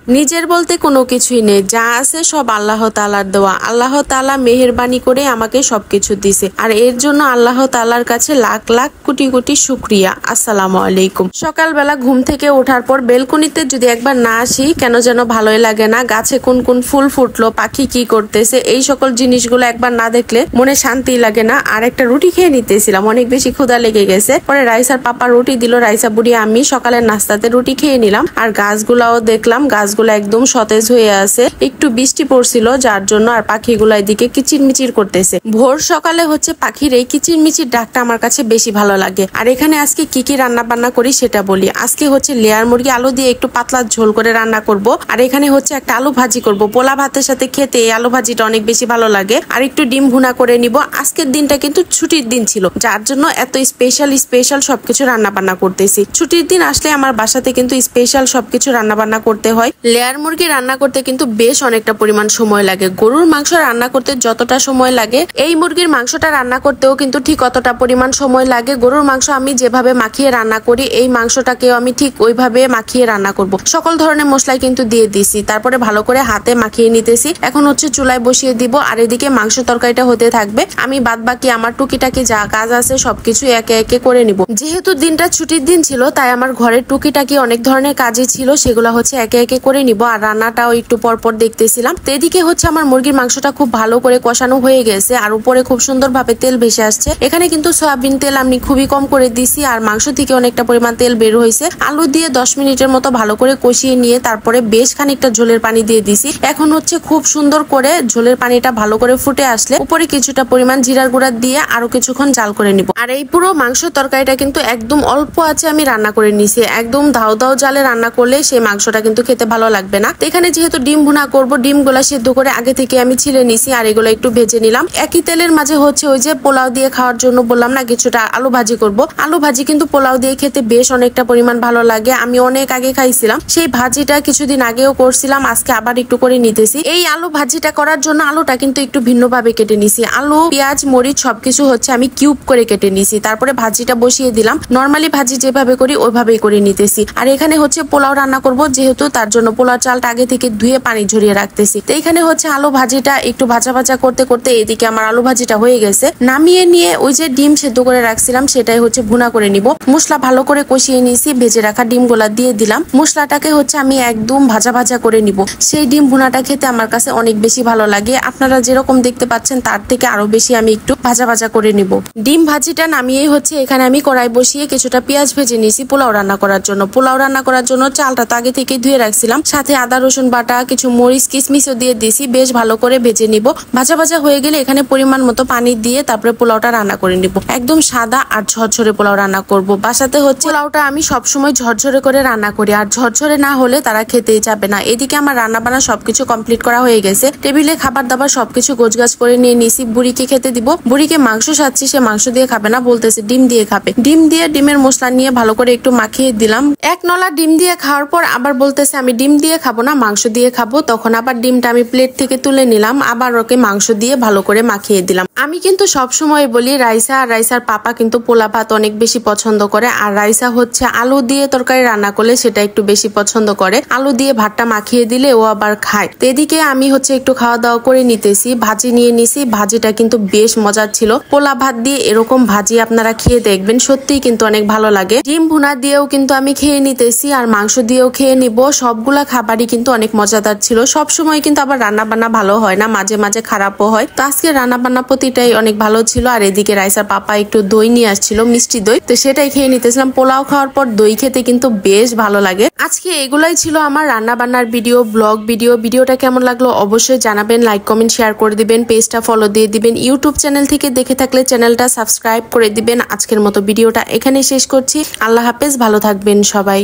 নিজের বলতে কোনো কিছুই নেই, যা আছে সব আল্লাহ তাআলার দেওয়া। আল্লাহ তাআলা মেহেরবানি করে আমাকে সবকিছু দিছে, আর এর জন্য আল্লাহ তাআলার কাছে লাখ লাখ কোটি কোটি শুকরিয়া। আসসালামু আলাইকুম। সকালবেলা ঘুম থেকে ওঠার পর বেলকনিতে যদি একবার না আসি কেন যেন ভালোই লাগে না। গাছে কোন কোন ফুল ফুটলো, পাখি কি করতেছে, এই সকল জিনিসগুলো একবার না দেখলে মনে শান্তি লাগে না। আর একটা রুটি খেয়ে নিতেছিলাম, অনেক বেশি ক্ষুধা লেগে গেছে। পরে রাইসার পাপা রুটি দিল, রাইসা বুড়ি আমি সকালের নাস্তাতে রুটি খেয়ে নিলাম। আর গাছগুলাও দেখলাম, গাছগুলো একদম সতেজ হয়ে আছে। একটু বৃষ্টি পড়ছিল যার জন্য, আর পাখিগুলো এদিকে কিচিরমিচির করতেছে। ভোর সকালে হচ্ছে পাখির এই কিচিরমিচির ডাকটা আমার কাছে বেশি ভালো লাগে। আর এখানে আজকে কি কি রান্না বান্না করি সেটা বলি। আজকে হচ্ছে লেয়ার মুরগি আলু দিয়ে একটু পাতলা ঝোল করে রান্না করব। আর এখানে হচ্ছে একটা আলু ভাজি করব। পোলা ভাতের সাথে খেতে এই আলু ভাজিটা অনেক বেশি ভালো লাগে। আর একটু ডিম ভুনা করে নিব। আজকের দিনটা কিন্তু ছুটির দিন ছিল, যার জন্য এত স্পেশাল সবকিছু রান্না বান্না করতেছি। ছুটির দিন আসলে আমার বাসাতে কিন্তু স্পেশাল সবকিছু রান্না বান্না করতে হয়। লেয়ার মুরগি রান্না করতে কিন্তু বেশ অনেকটা পরিমাণ সময় লাগে। গরুর মাংস রান্না করতে যতটা সময় লাগে, এই মুরগির মাংসটা রান্না করতেও কিন্তু ঠিক অতটা পরিমাণ সময় লাগে। গরুর মাংস আমি যেভাবে মাখিয়ে রান্না করি, এই মাংসটাকেও আমি ঠিক ওইভাবে মাখিয়ে রান্না করব। সকল ধরনের মশলা কিন্তু দিয়ে দিছি, তারপরে ভালো করে হাতে মাখিয়ে নিতেছি। এখন হচ্ছে চুলায় বসিয়ে দিব, আর এদিকে মাংস তরকারিটা হতে থাকবে। আমি বাদ বাকি আমার টুকিটাকি যা কাজ আছে সবকিছু একে একে করে নিব। যেহেতু দিনটা ছুটির দিন ছিল, তাই আমার ঘরের টুকিটাকি অনেক ধরনের কাজই ছিল, সেগুলো হচ্ছে একে একে করে নিব। আর রান্নাটাও একটু পরপর দেখতেছিলাম। তো এদিকে হচ্ছে আমার মুরগির মাংসটা খুব ভালো করে কষানো হয়ে গেছে, আর উপরে খুব সুন্দরভাবে তেল ভেসে আসছে। এখানে কিন্তু সয়াবিন তেল আমি খুবই কম করে দিছি, আর মাংস থেকে অনেকটা পরিমাণ তেল বের হয়েছে। আলু দিয়ে 10 মিনিটের মতো ভালো করে কষিয়ে নিয়ে তারপরে বেশ খানিকটা ঝোলের পানি দিয়ে দিছি। এখন হচ্ছে খুব সুন্দর করে ঝোলের পানিটা ভালো করে ফুটে আসলে উপরে কিছুটা পরিমাণ জিরার গুঁড়া দিয়ে আরো কিছুক্ষণ জাল করে নিব। আর এই পুরো মাংস তরকারিটা কিন্তু একদম অল্প আছে আমি রান্না করে নিছি। একদম দাও দাও জালে রান্না করলে সেই মাংসটা কিন্তু খেতে ভালো লাগবে না। এখানে যেহেতু ডিম ভুনা করব, ডিমগুলা সিদ্ধ করে আগে থেকে আমি ছিলে নিছি, আর এগুলো একটু ভেজে নিলাম। একই তেলের মাঝে হচ্ছে ওই যে পোলাও দিয়ে খাওয়ার জন্য বললাম না, কিছুটা আলু ভাজি করব। আলু ভাজি কিন্তু পোলাও দিয়ে খেতে বেশ অনেকটা পরিমাণ ভালো লাগে। আমি অনেক আগে খাইছিলাম, সেই ভাজিটা কিছুদিন আগেও করছিলাম, আজকে আবার একটু করে নিতেছি। এই আলু ভাজিটা করার জন্য আলুটা কিন্তু একটু ভিন্নভাবে কেটে নিছি। আলু, পেঁয়াজ, মরিচ সবকিছু হচ্ছে আমি কিউব করে কেটে নিছি। তারপরে ভাজিটা বসিয়ে দিলাম। নর্মালি ভাজি যেভাবে করি ওইভাবেই করে নিতেছি। আর এখানে হচ্ছে পোলাও রান্না করব, যেহেতু তার জন্য পোলাও চালটা আগে থেকে ধুয়ে পানি ঝরিয়ে রাখতেছি। তো এখানে হচ্ছে আলু ভাজিটা একটু ভাজা ভাজা করতে করতে এদিকে আমার আলু ভাজিটা হয়ে গেছে। নামিয়ে নিয়ে ওই যে ডিম সেদ্ধ করে রাখছিলাম সেটাই হচ্ছে ভুনা করে নিব। মশলা ভালো করে কষিয়ে নিয়েছি, ভেজে রাখা ডিমগুলা দিয়ে দিলাম। মশলাটাকে হচ্ছে আমি একদম ভাজা ভাজা করে নিব। সেই ডিম ভুনাটা খেতে আমার কাছে অনেক বেশি ভালো লাগে। আপনারা যেরকম দেখতে পাচ্ছেন তার থেকে আরো বেশি আমি একটু ভাজা ভাজা করে নিব। ডিম ভাজিটা নামিয়ে হচ্ছে এখানে আমি কড়াই বসিয়ে কিছুটা পেঁয়াজ ভেজে নিয়েছি পোলাও রান্না করার জন্য। পোলাও রান্না করার জন্য চালটা তো আগে থেকে ধুয়ে রাখছিলাম, সাথে আদা রসুন বাটা, কিছু মরিচ কিশমিশও দিয়ে দিয়েছি। বেশ ভালো করে ভেজে নিব। ভাজা ভাজা হয়ে গেলে এখানে পরিমাণ মতো পানি দিয়ে তারপরে পোলাওটা রান্না করে নিব। একদম সাদা আর ঝরঝরে পোলাও রান্না করব। বাসাতে হচ্ছে পোলাওটা আমি সবসময় ঝরঝরে করে রান্না করি, আর ঝরঝরে না হলে তারা খেতেই যাবে না। এদিকে আমার রান্না বান্না সবকিছু কমপ্লিট করা হয়ে গেছে। টেবিলে খাবার দাবার সবকিছু গোছগাছ করে নিয়ে নিছি। বুড়িকে খেতে দিব। বুড়িকে মাংস সাচ্ছি, সে মাংস দিয়ে খাবে না, বলতেছে ডিম দিয়ে খাবে। ডিম দিয়ে ডিমের মশলা নিয়ে ভালো করে একটু মাখিয়ে দিলাম। এক নলা ডিম দিয়ে খাওয়ার পর আবার বলতেছে আমি ডিম দিয়ে খাবো না, মাংস দিয়ে খাবো। তখন আবার ডিমটা আমি প্লেট থেকে তুলে নিলাম, আবার ওকে মাংস দিয়ে ভালো করে মাখিয়ে দিলাম। আমি কিন্তু সবসময় বলি রাইসা আর রাইসার পাপা কিন্তু পোলা ভাত অনেক বেশি পছন্দ করে, আর রাইসা হচ্ছে আলু দিয়ে তরকারি রান্না করলে সেটা একটু বেশি পছন্দ করে। আলু দিয়ে ভাতটা মাখিয়ে দিলে ও আবার খায়। তো এদিকে আমি হচ্ছে একটু খাওয়া দাওয়া করে নিতেছি। ভাজি নিয়ে নিছি, ভাজিটা কিন্তু বেশ মজার ছিল। পোলা ভাত দিয়ে এরকম ভাজি আপনারা খেয়ে দেখবেন, সত্যিই কিন্তু অনেক ভালো লাগে। ডিম ভুনা দিয়েও কিন্তু আমি খেয়ে নিতেছি, আর মাংস দিয়েও খেয়ে নিব। সবগুলা খাবারই কিন্তু অনেক মজাদার ছিল। সব সময় কিন্তু আবার রান্না বান্না ভালো হয় না, মাঝে মাঝে খারাপও হয়। তো আজকে রান্না বান্না প্রতিটাই অনেক ভালো ছিল। আর এদিকে রাইসার পাপা একটু দই নিয়ে আসছিল, মিষ্টি দই, তো সেটাই খেয়ে নিতেছিলাম। পোলাও খাওয়ার পর দই খেতে কিন্তু বেশ ভালো লাগে। আজকে এগুলাই ছিল আমার রান্না বান্নার ভিডিও, ব্লগ ভিডিও। ভিডিওটা কেমন লাগলো অবশ্যই জানাবেন, লাইক কমেন্ট শেয়ার করে দিবেন, পেজটা ফলো দিয়ে দিবেন। ইউটিউব চ্যানেল থেকে দেখে থাকলে চ্যানেলটা সাবস্ক্রাইব করে দিবেন। আজকের মতো ভিডিওটা এখানে শেষ করছি। আল্লাহ হাফেজ, ভালো থাকবেন সবাই।